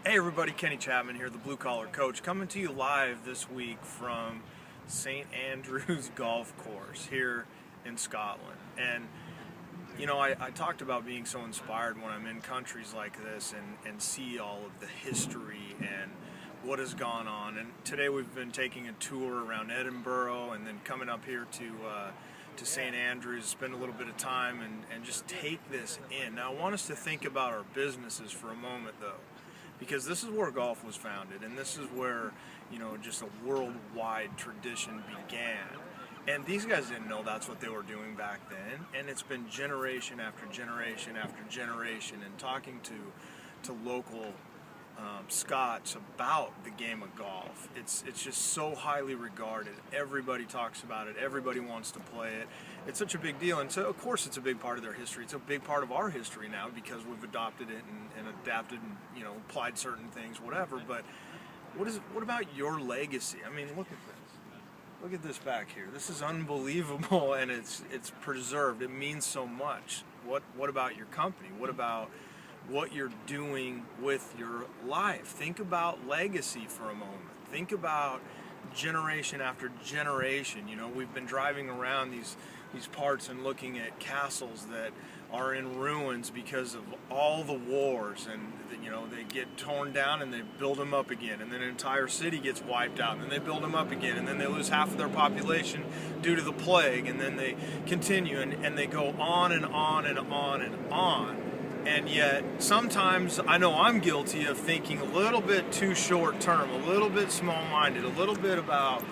Hey everybody, Kenny Chapman here, the Blue Collar Coach, coming to you live this week from St. Andrews Golf Course here in Scotland. And you know, I talked about being so inspired when I'm in countries like this and see all of the history and what has gone on. And today we've been taking a tour around Edinburgh and then coming up here to St. Andrews, spend a little bit of time and just take this in. Now I want us to think about our businesses for a moment though, because this is where golf was founded, and this is where, you know, just a worldwide tradition began. And these guys didn't know that's what they were doing back then, and it's been generation after generation after generation. And talking to local Scots about the game of golf, it's just so highly regarded. Everybody talks about it. Everybody wants to play it. It's such a big deal, and so of course it's a big part of their history. It's a big part of our history now because we've adopted it and adapted and, you know, applied certain things, whatever. But what about your legacy? I mean, look at this. Look at this back here. This is unbelievable, and it's preserved. It means so much. What about your company? What about what you're doing with your life? Think about legacy for a moment. Think about generation after generation. You know, we've been driving around these parts and looking at castles that are in ruins because of all the wars, and you know, they get torn down and they build them up again, and then an entire city gets wiped out, and then they build them up again, and then they lose half of their population due to the plague, and then they continue, and they go on and on and on and on. And yet, sometimes I know I'm guilty of thinking a little bit too short term, a little bit small-minded, a little bit about,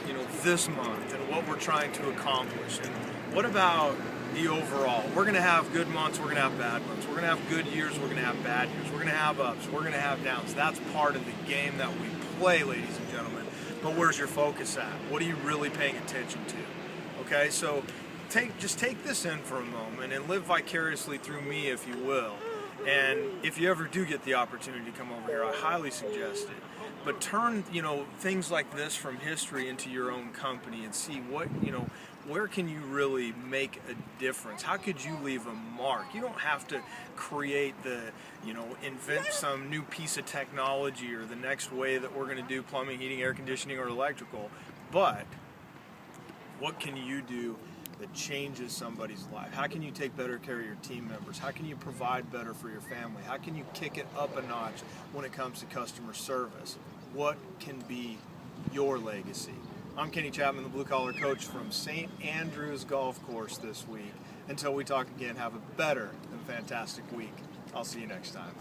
you know, this month and what we're trying to accomplish. And what about the overall? We're going to have good months, we're going to have bad months. We're going to have good years, we're going to have bad years. We're going to have ups, we're going to have downs. That's part of the game that we play, ladies and gentlemen. But where's your focus at? What are you really paying attention to? Okay, so just take this in for a moment and live vicariously through me, if you will. And if you ever do get the opportunity to come over here, I highly suggest it. But turn, you know, things like this from history into your own company and see what, you know, where can you really make a difference? How could you leave a mark? You don't have to create invent some new piece of technology or the next way that we're going to do plumbing, heating, air conditioning, or electrical. But what can you do that changes somebody's life? How can you take better care of your team members? How can you provide better for your family? How can you kick it up a notch when it comes to customer service? What can be your legacy? I'm Kenny Chapman, the Blue Collar Coach from St. Andrews Golf Course this week. Until we talk again, have a better and fantastic week. I'll see you next time.